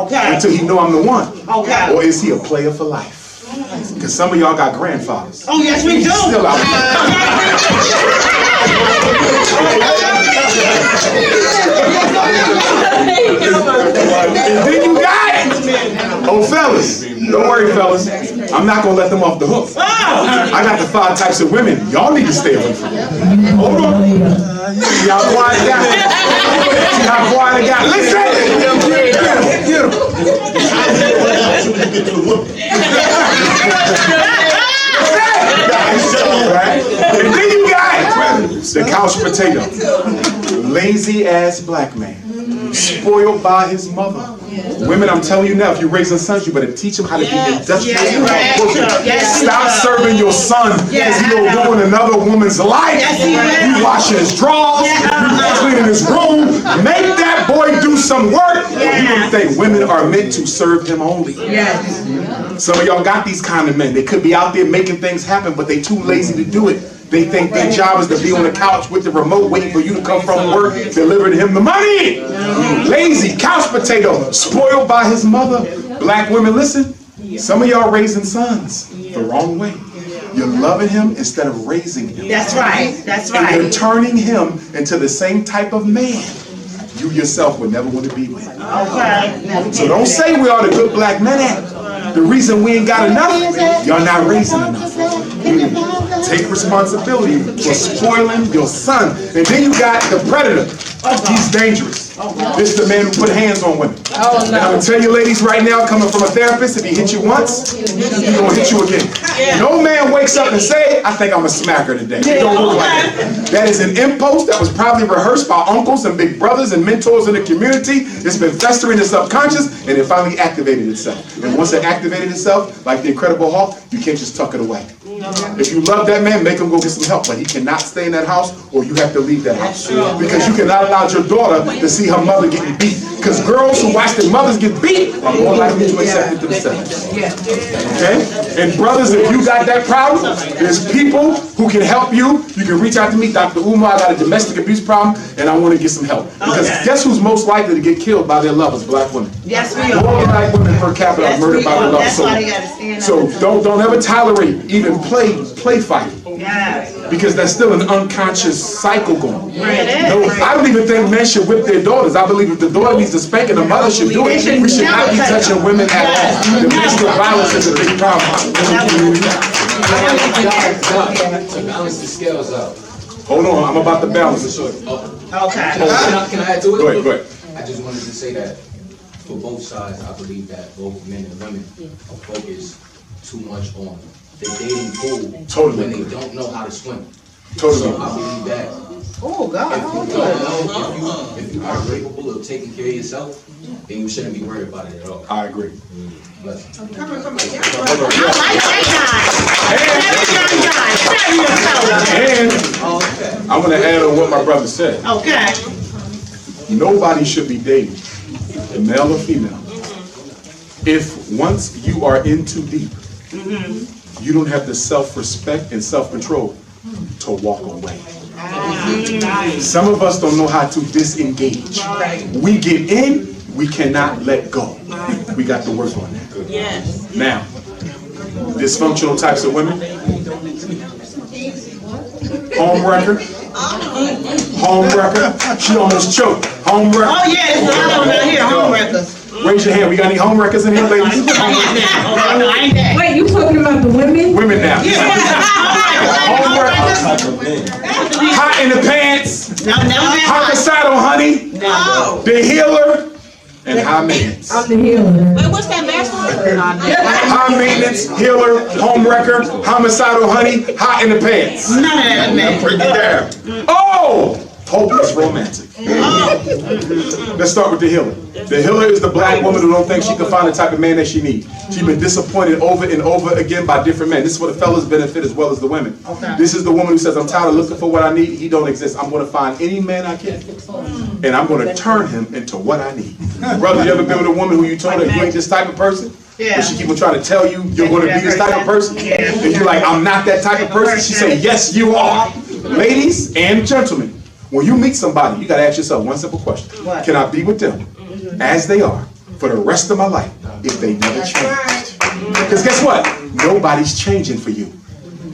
Okay. until he know I'm the one? Okay. Or is he a player for life? Because some of y'all got grandfathers. Oh, yes, we do. Still out and then you got it. Oh, fellas, don't worry, fellas. I'm not gonna let them off the hook. I got the 5 types of women. Y'all need to stay away from them. Hold on. See how quiet it got? See how quiet it got? Listen. Get him. Right? And then you got the couch potato. Lazy ass black man. Spoiled by his mother. Women, I'm telling you now, if you're raising sons, you better teach them how to be industrious. Stop serving your son because he'll ruin another woman's life. You washing his drawers, you cleaning his room. Make that boy do some work. You would think women are meant to serve him only. Some of y'all got these kind of men. They could be out there making things happen, but they too lazy to do it. They think their job is to be on the couch with the remote waiting for you to come from work, deliver to him the money. Lazy, couch potato, spoiled by his mother. Black women, listen, some of y'all raising sons the wrong way. You're loving him instead of raising him. That's right. That's right. And you're turning him into the same type of man you yourself would never want to be with. Okay. So don't say we are the good black men at. The reason we ain't got enough, y'all not raising enough. Take responsibility for spoiling your son. And then you got the predator. He's dangerous. This is the man who put hands on women. And I'm going to tell you ladies right now, coming from a therapist, if he hit you once, he's going to hit you again. No man wakes up and say, I think I'm a smacker today. It don't look like that. That is an impulse that was probably rehearsed by uncles and big brothers and mentors in the community. It's been festering in the subconscious, and it finally activated itself. And once it activated itself, like the Incredible Hulk, you can't just tuck it away. If you love that man, make him go get some help, but he cannot stay in that house, or you have to leave that house. Because you cannot allow your daughter to see her mother getting beat. Because girls who watch their mothers get beat are more likely to accept it themselves. Okay? And brothers, if you got that problem, there's people who can help you. You can reach out to me, Dr. Umar, I got a domestic abuse problem, and I want to get some help. Because guess who's most likely to get killed by their lovers? Black women. Yes, we are. More black women per capita are murdered by their lovers. That's why they gotta stand up. So don't ever tolerate even play fighting. Because that's still an unconscious cycle going. No, I don't even think men should whip their daughters. I believe if the daughter needs to spank and the mother should do it, we should not be touching women at all. Domestic violence is a big problem. To balance the scales out. Hold on, I'm about to balance it. Okay. Can I add to it? Go ahead. I just wanted to say that for both sides, I believe that both men and women are focused too much on the dating pool when they don't know how to swim. So I believe that if you are capable of taking care of yourself, then you shouldn't be worried about it at all. I agree. I like that. And I'm going to add on what my brother said. Okay. Nobody should be dating, male or female, if once you are in too deep, you don't have the self-respect and self-control to walk away. Some of us don't know how to disengage. We get in, we cannot let go. We got to work on that. Now, dysfunctional types of women. Homewrecker. She almost choked. Homewrecker. Oh yeah, it's a lot of them out here, homewreckers. Raise your hand. We got any homewreckers in here, ladies? Wait, you talking about the women? Women now. Homewreckers. Hot in the pants. Homicidal honey. The healer. And high maintenance. I'm the healer. Wait, what's that last one? High maintenance, healer, homewrecker, homicidal honey, hot in the pants. None of that, man. Break it down. Oh! Hopeless romantic. Let's start with the healer. The healer is the black woman who don't think she can find the type of man that she needs. She's been disappointed over and over again by different men. This is where the fellas benefit as well as the women. This is the woman who says, I'm tired of looking for what I need. He don't exist. I'm going to find any man I can. And I'm going to turn him into what I need. Brother, you ever been with a woman who you told her you ain't this type of person? But she keep on trying to tell you you're going to be this type of person? And you're like, I'm not that type of person? She say, yes, you are. Ladies and gentlemen, when you meet somebody, you got to ask yourself one simple question. Can I be with them as they are? for the rest of my life if they never changed. Because guess what? Nobody's changing for you.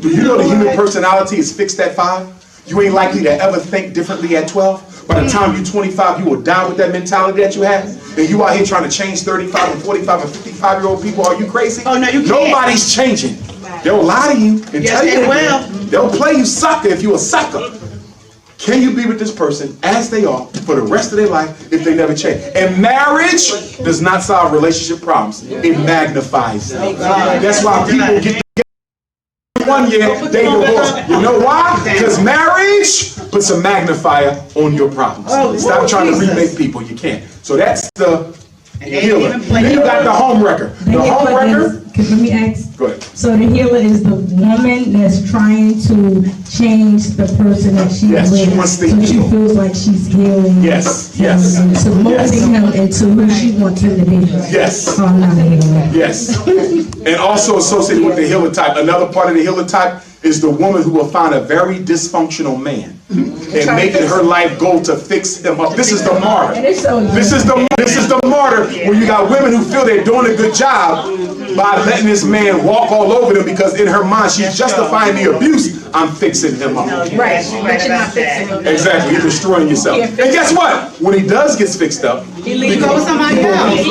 Do you know the human personality is fixed at 5? You ain't likely to ever think differently at 12. By the time you're 25, you will die with that mentality that you have. And you out here trying to change 35 and 45 and 55-year-old people. Are you crazy? Oh, no, you can't. Nobody's changing. They'll lie to you and tell you they will. They'll play you sucker if you're a sucker. Can you be with this person as they are for the rest of their life if they never change? And marriage does not solve relationship problems. It magnifies them. That's why people get 1 year, they divorce. You know why? Because marriage puts a magnifier on your problems. Stop trying to remake people. You can't. So that's the healer. Then you got the home wrecker. The home wrecker. Let me ask. Go ahead. So the healer is the woman that's trying to change the person that she's Yes, she with, wants to so she heal. feels like she's healing. Yes, him yes, and so molding yes. him into who she wants him to be. Yes. Oh, I'm not a healer. Yes. And also associated with the healer type, another part of the healer type is the woman who will find a very dysfunctional man and making her life goal to fix him up. This is the martyr. This is the martyr where you got women who feel they're doing a good job by letting this man walk all over them because in her mind she's justifying the abuse. I'm fixing him up. Right, but you're not fixing him. Exactly, you're destroying yourself. And guess what? When he does get fixed up, He go with somebody else.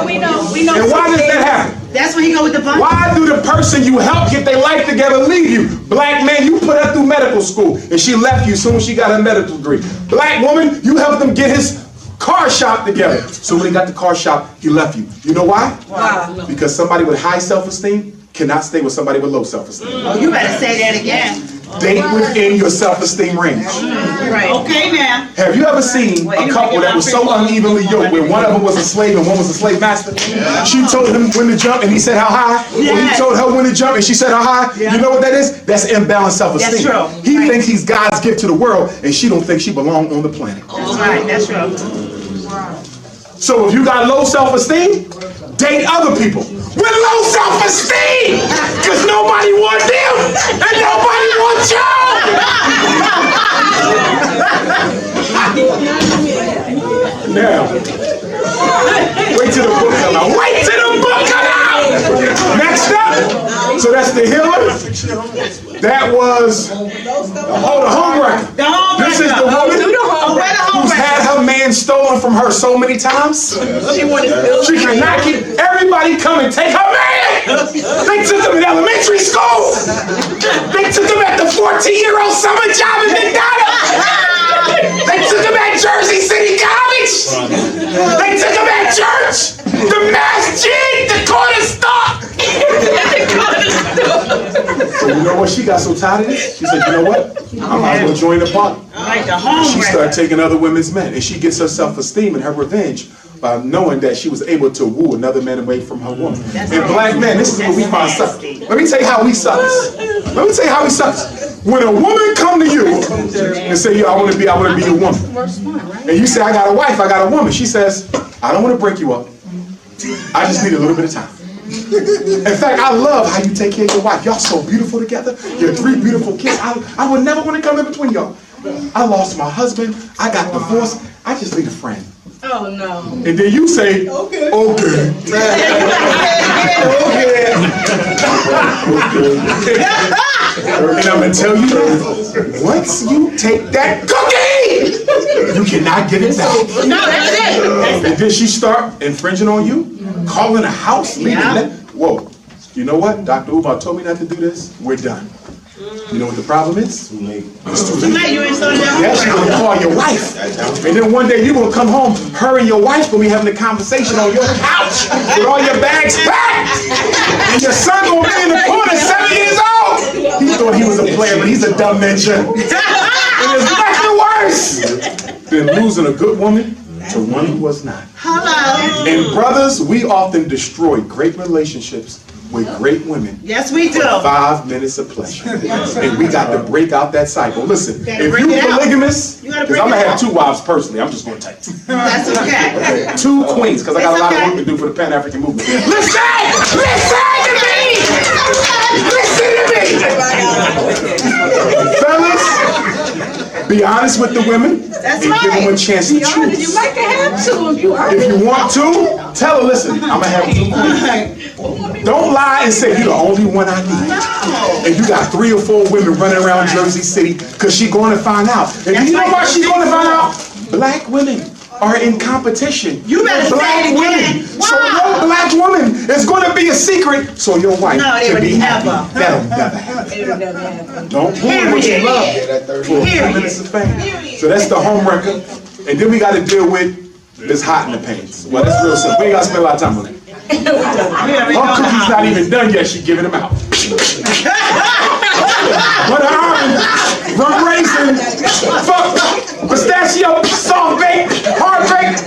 We know. and why does that happen? That's when he go with the bunch. Why do the person you help get their life together leave you? Black man, you put her through medical school and she left you as soon as she got her medical degree. Black woman, you helped him get his car shop together. So when he got the car shop, he left you. You know why? Why? Because somebody with high self-esteem cannot stay with somebody with low self-esteem. Oh, you better say that again. Date within your self-esteem range. Right. Okay now. Have you ever seen a couple that was so unevenly yoked where one of them was a slave and one was a slave master? She told him when to jump and he said how high. Or he told her when to jump and she said how high. You know what that is? That's imbalanced self-esteem. That's true. He thinks he's God's gift to the world and she don't think she belongs on the planet. That's right. That's true. So if you got low self-esteem, date other people with low self-esteem, because nobody wants them and nobody wants you. Now, wait till the book come out. Wait till the book come out. Next up, so that's the healer. That was the home wrecker. The home This is the woman who's had her man stolen from her so many times. She cannot keep. Everybody come and take her man. They took him in elementary school. They took him at the 14-year-old summer job in McDonald's. They took him at Jersey City College. They took him at church. The masjid, the corner store. So you know what? She got so tired of this. She said, you know what? I might as well join the party. Like the home She wrecker. started taking other women's men, and she gets her self-esteem and her revenge by knowing that she was able to woo another man away from her woman. And black men, this is where we find suckers. Let me tell you how we suckers. Let me tell you how we suckers. When a woman come to you and say, "Yo, I want to be your woman," and you say, "I got a wife, I got a woman," she says, "I don't want to break you up. I just need a little bit of time." In fact, I love how you take care of your wife. Y'all so beautiful together. Your 3 beautiful kids. I would never want to come in between y'all. I lost my husband. I got divorced. I just need a friend. Oh no. And then you say, okay. Okay. And I'm going to tell you this. Once you take that cookie, you cannot get it back. No, that's it. And then she start infringing on you, calling a house, leaving that. Whoa. You know what? Dr. Umar told me not to do this. We're done. You know what the problem is? Too late. It's too late. Tonight you ain't starting that Yeah, she's gonna call your wife. And then one day you're gonna come home, her and your wife gonna be having a conversation on your couch with all your bags packed. And your son gonna be in the corner, 7 years old. He thought he was a player, but he's a dumb ninja. And there's nothing worse than losing a good woman to one who was not. Hello. And brothers, we often destroy great relationships with great women. Yes, we do. 5 minutes of pleasure. And we got to break out that cycle. Listen, if break you're it out. polygamous, You gotta because break I'm going it to have out. 2 wives personally. I'm just going to tell you. That's okay. 2 queens, because I got a lot of okay. work to do for the Pan-African movement. Listen! Listen to me! Listen to me! Fellas, be honest with the women. That's and give them a chance to Be honest, choose. you might have to if you are. If you want to, tell her, listen, I'm gonna have two more. Don't lie and say you're the only one I need. And you got 3 or 4 women running around Jersey City because she's going to find out. And you know why she's going to find out? Black women are in competition. You better with black say it women. again. So no black woman is going to be a secret. So your wife No, they can would be happy. never. That'll never happen. Don't ruin what you love for a few minutes of fame. So that's the home record. And then we got to deal with this hot in the pants. Well, that's real simple. We ain't got to spend a lot of time on it. Her cookie's not even done yet. She giving them out. But rum raisin, pistachio, soft baked, hard baked,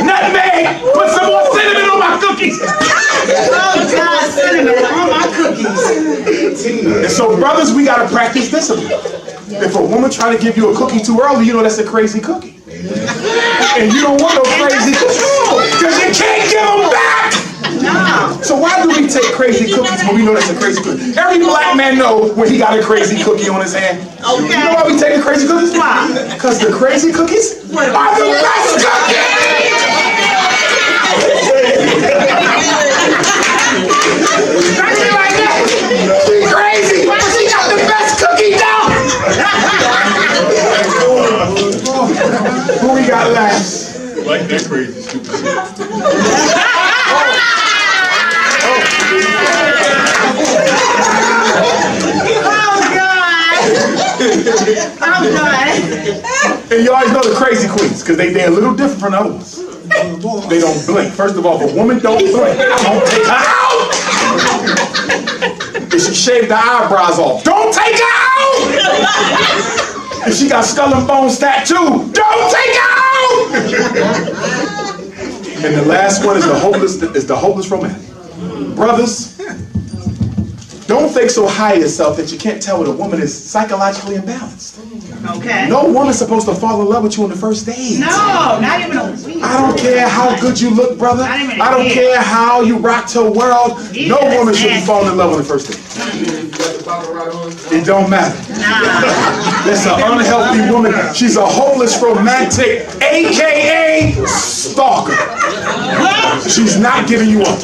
nutmeg. Put some more cinnamon on my cookies. Oh God, cinnamon on my cookies. And so, brothers, we gotta practice discipline. If a woman try to give you a cookie too early, you know that's a crazy cookie. And you don't want no crazy cookies because you can't give them back. No. So why do we take crazy cookies when we know that's a crazy cookie? Every black man know when he got a crazy cookie on his hand. Okay. You know why we take crazy cookies? Why? Because the crazy cookies are the best cookies. Crazy like that. Crazy. But she got the best cookie down. Who we got last? Like that crazy stupid shit. I'm done. And you always know the crazy queens, because they're a little different from the other ones. They don't blink. First of all, if a woman don't blink, don't take her out. If she shaved her eyebrows off, don't take her out. If she got skull and bones tattoo, don't take her out. And the last one is the hopeless romantic. Brothers, don't think so high of yourself that you can't tell when a woman is psychologically imbalanced. Okay. No woman's supposed to fall in love with you on the first date. No, not even a week. I don't care how good you look, brother. Not even a I don't year. care how you rock to the world. Yeah, No woman that's should be nasty. falling in love on the first date. It don't matter. Nah. That's an unhealthy woman. She's a hopeless romantic, AKA stalker. She's not giving you up.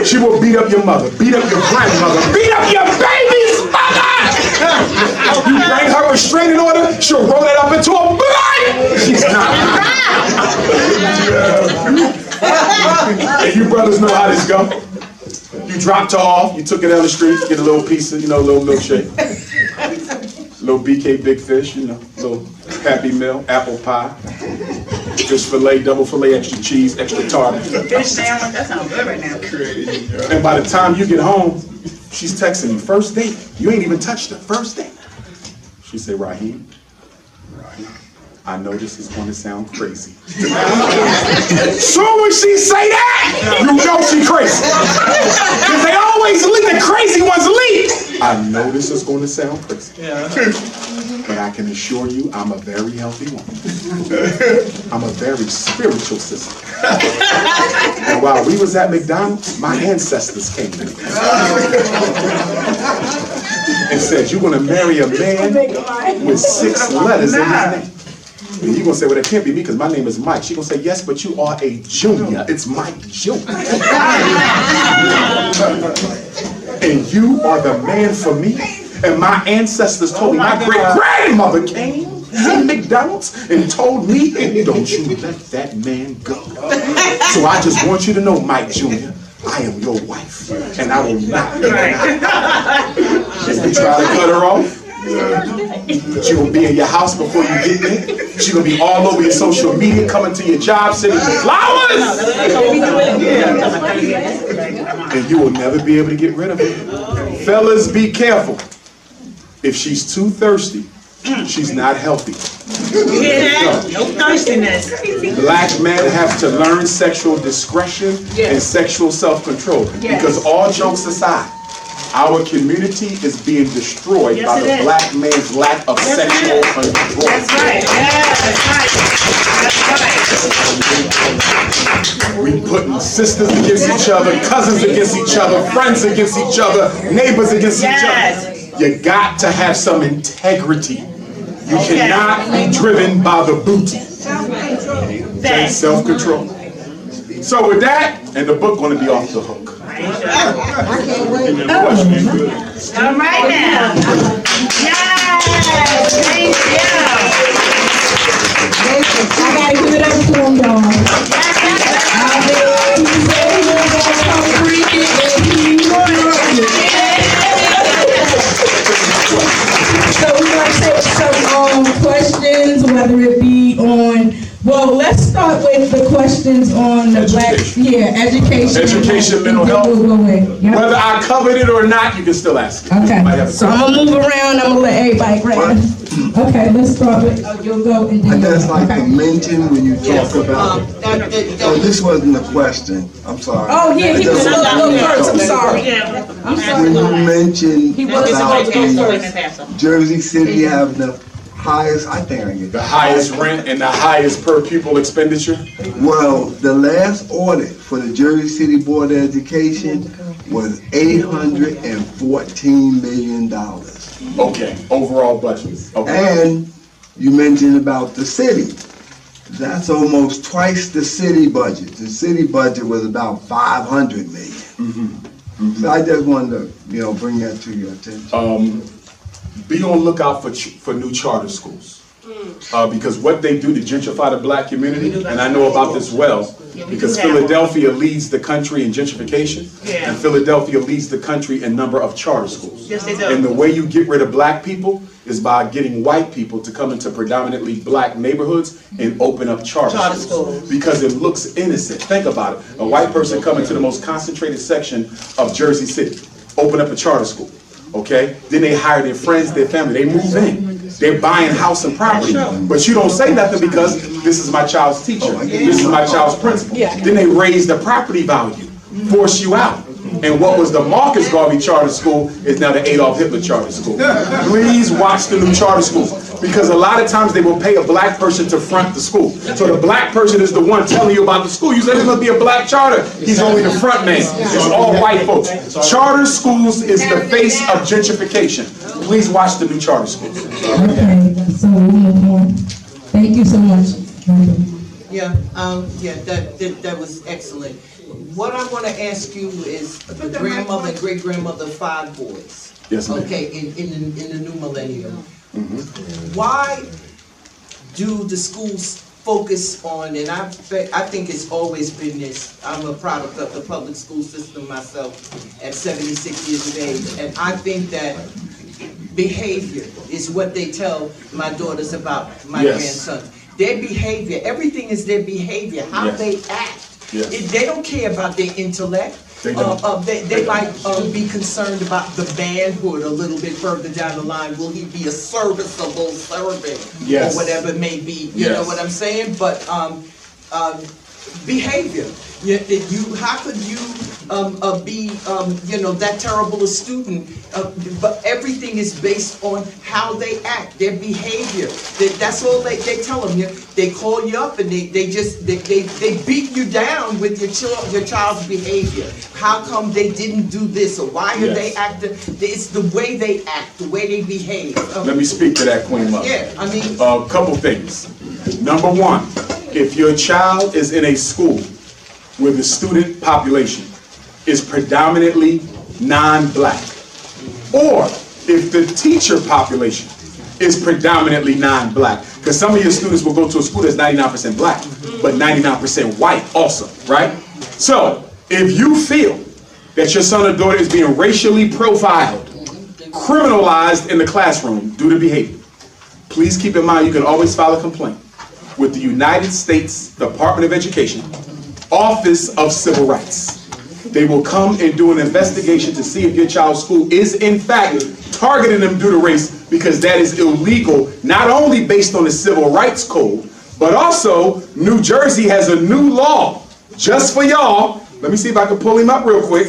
She will beat up your mother, beat up your grandmother, beat up your baby's mother. You bring her restraining order, she'll roll it up into a blunt. She's not. And you brothers know how this go. You dropped her off, you took her down the street, get a little piece of, a little milkshake. Little BK Big Fish, little Happy Meal, apple pie, fish fillet, double fillet, extra cheese, extra tartar. Fish sandwich, that sounds good right now. And by the time you get home, she's texting you, first date. You ain't even touched her, first date. She said, Raheem, I know this is going to sound crazy. Soon as she say that, you know she crazy. Because they always leave, the crazy ones leave. I know this is going to sound crazy. But I can assure you, I'm a very healthy woman. I'm a very spiritual sister. And while we was at McDonald's, my ancestors came in and said, you're going to marry a man with 6 letters in his name. And you're going to say, well, that can't be me because my name is Mike. She's going to say, yes, but you are a junior. It's Mike Jr. And you are the man for me. And my ancestors told me, my great-grandmother came to McDonald's and told me, don't you let that man go. So I just want you to know, Mike Jr., I am your wife, and I will not deny. If you try to cut her off, she will be in your house before you get there. She will be all over your social media, coming to your job, sending you flowers. And you will never be able to get rid of her. Fellas, be careful. If she's too thirsty, she's not healthy. You hear that? No thirstiness. Black men have to learn sexual discretion and sexual self-control. Because all jokes aside, Our community is being destroyed by the black man's lack of sexual control. That's right. That's right. We putting sisters against each other, cousins against each other, friends against each other, neighbors against each other. You got to have some integrity. You cannot be driven by the booty. Self-control. So with that, and the book going to be off the hook. All right now. Yes, thank you. I gotta give it up to him, y'all. So we're gonna take some questions, whether it be on, well, let's start with the questions on the education. Education, mental health. Whether I covered it or not, you can still ask it. Okay, so I'm gonna move around, I'm gonna let everybody grab. Okay, let's start with, you'll go and then. I just like to mention when you talk about, this wasn't a question, I'm sorry. Oh, yeah, he was a little first, I'm sorry. I'm sorry. When you mentioned about Pastor. Jersey City having the highest, I think I get The highest rent and the highest per pupil expenditure. Well, the last audit for the Jersey City Board of Education was $814 million. Okay, overall budget. Okay. And you mentioned about the city. That's almost twice the city budget. The city budget was about $500 million. So I just wanted to, bring that to your attention. Be on lookout for new charter schools. Because what they do to gentrify the black community, and I know about this well, because Philadelphia leads the country in gentrification, and Philadelphia leads the country in number of charter schools. Yes, they do. And the way you get rid of black people is by getting white people to come into predominantly black neighborhoods and open up charter schools. Because it looks innocent. Think about it. A white person coming to the most concentrated section of Jersey City, open up a charter school. Okay? Then they hire their friends, their family, they move in. They're buying house and property. But you don't say nothing because this is my child's teacher. This is my child's principal. Then they raise the property value, force you out. And what was the Marcus Garvey Charter School is now the Adolf Hitler Charter School. Please watch the new charter schools. Because a lot of times they will pay a black person to front the school. So the black person is the one telling you about the school. You say there's going to be a black charter. He's only the front man. It's all white folks. Charter schools is the face of gentrification. Please watch the new charter schools. Okay, so we move on. Thank you so much. That was excellent. What I want to ask you is the grandmother and great-grandmother of 5 boys. Yes, ma'am. Okay, in the new millennium. Why do the schools focus on, and I think it's always been this, I'm a product of the public school system myself at 76 years of age, and I think that behavior is what they tell my daughters about my grandsons. Their behavior, everything is their behavior, how they act. They don't care about their intellect. They might be concerned about the manhood a little bit further down the line. Will he be a serviceable servant or whatever it may be? You know what I'm saying? But behavior. How could you be that terrible a student? But everything is based on how they act, their behavior. That's all they tell them. They call you up and they beat you down with your child's behavior. How come they didn't do this, or why are they acting? It's the way they act, the way they behave. Let me speak to that, Queen Mother. Yeah, I mean, a couple things. Number one, if your child is in a school where the student population is predominantly non-black, or if the teacher population is predominantly non-black, because some of your students will go to a school that's 99% black, but 99% white also, right? So, if you feel that your son or daughter is being racially profiled, criminalized in the classroom due to behavior, please keep in mind you can always file a complaint with the United States Department of Education, Office of Civil Rights. They will come and do an investigation to see if your child's school is in fact targeting them due to race, because that is illegal, not only based on the Civil Rights Code, but also New Jersey has a new law just for y'all. Let me see if I can pull him up real quick.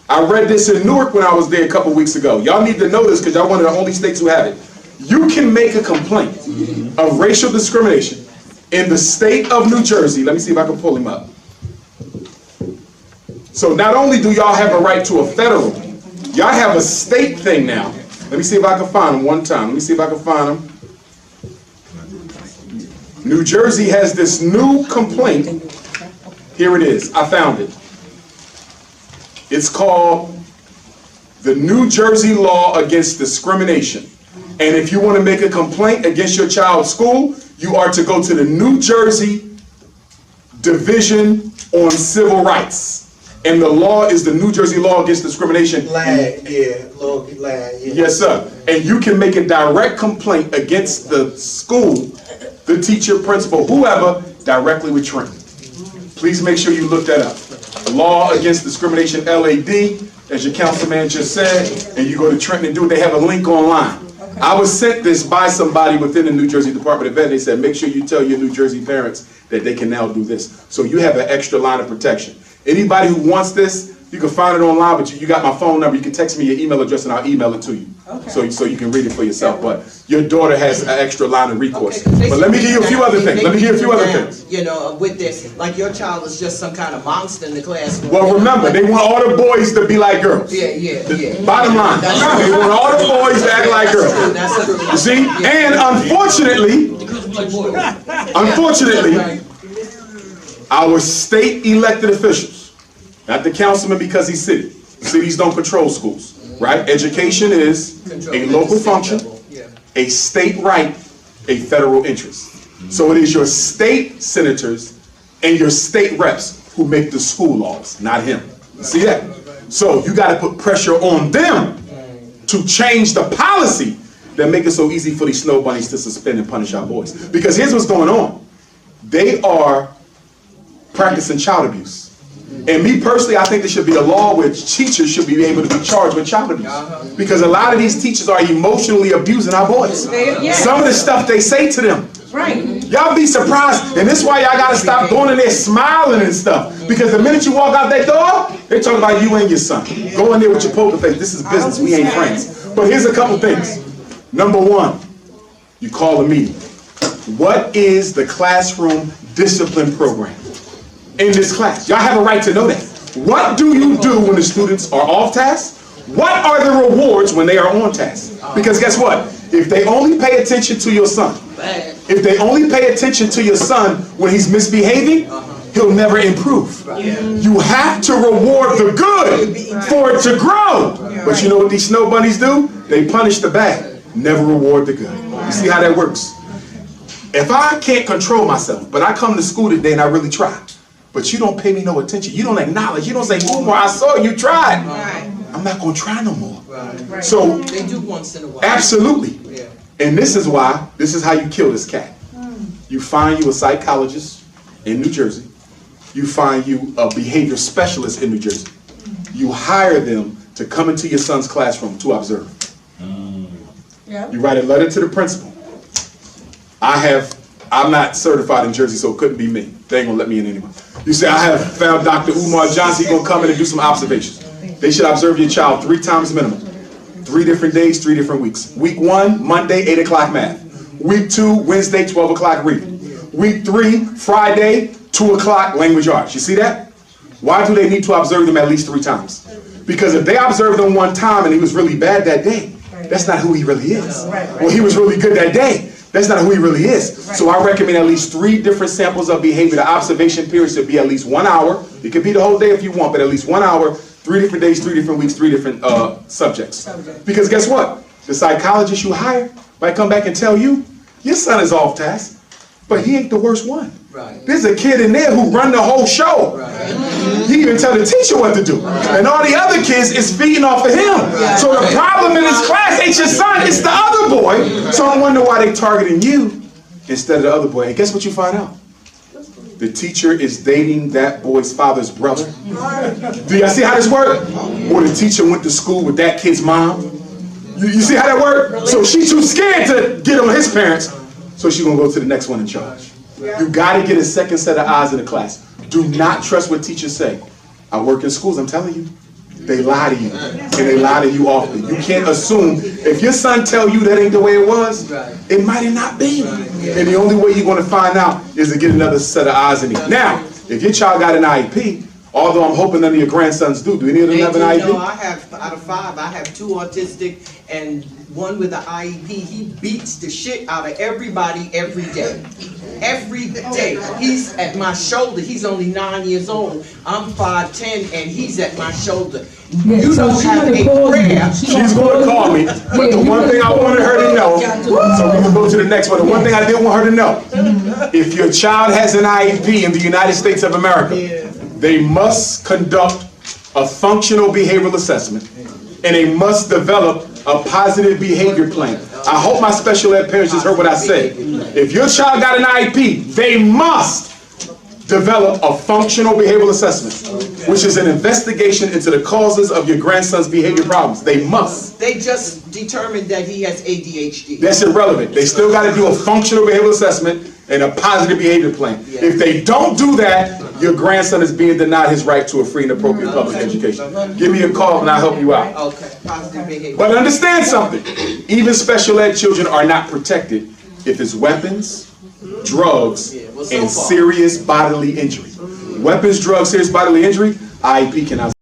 I read this in Newark when I was there a couple weeks ago. Y'all need to know this because y'all one of the only states who have it. You can make a complaint of racial discrimination in the state of New Jersey. Let me see if I can pull him up. So not only do y'all have a right to a federal, y'all have a state thing now. Let me see if I can find him one time. Let me see if I can find him. New Jersey has this new complaint. Here it is. I found it. It's called the New Jersey Law Against Discrimination. And if you want to make a complaint against your child's school, you are to go to the New Jersey Division on Civil Rights. And the law is the New Jersey Law Against Discrimination. Yes, sir. And you can make a direct complaint against the school, the teacher, principal, whoever, directly with Trenton. Please make sure you look that up. Law Against Discrimination, LAD, as your councilman just said, and you go to Trenton and do it. They have a link online. I was sent this by somebody within the New Jersey Department of Ed. They said, make sure you tell your New Jersey parents that they can now do this. So you have an extra line of protection. Anybody who wants this, you can find it online, but you got my phone number. You can text me your email address and I'll email it to you. Okay. So you can read it for yourself. But your daughter has an extra line of recourse. Okay. But let me give you a few other things. Let me give you a few other things. You know, with this, like your child is just some kind of monster in the classroom. Well, remember, they want all the boys to be like girls. Yeah. Bottom line, they want all the boys to act like girls. That's true. You see? And unfortunately, our state elected officials, not the councilman because he's city. Cities don't control schools, right? Education is a local function, a state right, a federal interest. So it is your state senators and your state reps who make the school laws, not him. See that? So you got to put pressure on them to change the policy that make it so easy for these snow bunnies to suspend and punish our boys. Because here's what's going on. They are practicing child abuse. And me personally, I think there should be a law where teachers should be able to be charged with child abuse. Because a lot of these teachers are emotionally abusing our boys. Some of the stuff they say to them. Right. Y'all be surprised. And this is why y'all gotta stop going in there smiling and stuff. Because the minute you walk out that door, they're talking about you and your son. Go in there with your poker face. This is business. We ain't friends. But here's a couple things. Number one, you call a meeting. What is the classroom discipline program in this class? Y'all have a right to know that. What do you do when the students are off task? What are the rewards when they are on task? Because guess what? If they only pay attention to your son, if they only pay attention to your son when he's misbehaving, he'll never improve. You have to reward the good for it to grow. But you know what these snow bunnies do? They punish the bad, never reward the good. You see how that works? If I can't control myself, but I come to school today and I really try, but you don't pay me no attention, you don't acknowledge, you don't say, Umar, I saw you tried. I'm not going to try no more. So, they do once in a while. Absolutely. And this is why, this is how you kill this cat. You find you a psychologist in New Jersey. You find you a behavior specialist in New Jersey. You hire them to come into your son's classroom to observe. You write a letter to the principal. I'm not certified in Jersey, so it couldn't be me. They ain't gonna let me in anyway. You say, I have found Dr. Umar Johnson, he's gonna come in and do some observations. They should observe your child 3 times minimum. 3 different days, 3 different weeks. Week 1, Monday, 8 o'clock math. Week 2, Wednesday, 12 o'clock reading. Week 3, Friday, 2 o'clock language arts. You see that? Why do they need to observe them at least 3 times? Because if they observed them 1 time and he was really bad that day, that's not who he really is. Well, he was really good that day. That's not who he really is. So I recommend at least 3 different samples of behavior. The observation period should be at least 1 hour. It could be the whole day if you want, but at least 1 hour, 3 different days, 3 different weeks, 3 different subjects. Because guess what? The psychologist you hire might come back and tell you, your son is off task, but he ain't the worst one. There's a kid in there who run the whole show. He even tell the teacher what to do. And all the other kids is feeding off of him. So the problem in this class ain't your son, it's the other boy. So I wonder why they targeting you instead of the other boy. And guess what you find out? The teacher is dating that boy's father's brother. Do y'all see how this works? Or the teacher went to school with that kid's mom. You see how that works? So she's too scared to get on his parents, so she's gonna go to the next one in charge. You gotta get a second set of eyes in the class. Do not trust what teachers say. I work in schools, I'm telling you. they lie to you, and they lie to you often. You can't assume, if your son tell you that ain't the way it was, it might not be. And the only way you're gonna find out is to get another set of eyes in it. Now, if your child got an IEP, although I'm hoping none of your grandsons do any of them have an IEP? No, I have, out of 5, I have 2 autistic and 1 with an IEP. He beats the shit out of everybody every day. Every day. He's at my shoulder. He's only 9 years old. I'm 5'10", and he's at my shoulder. You don't have a prayer. She's going to call me, but the one thing I wanted her to know, so we can go to the next one, the one thing I did want her to know, if your child has an IEP in the United States of America, they must conduct a functional behavioral assessment, and they must develop a positive behavior plan. I hope my special ed parents just heard what I said. If your child got an IEP, they must develop a functional behavioral assessment, which is an investigation into the causes of your grandson's behavior problems. They must. They just determined that he has ADHD. That's irrelevant. They still got to do a functional behavioral assessment and a positive behavior plan. If they don't do that, your grandson is being denied his right to a free and appropriate public education. Give me a call and I'll help you out. Okay, positive behavior. But understand something. Even special ed children are not protected if it's weapons, drugs, and serious bodily injury. Weapons, drugs, serious bodily injury, IEP cannot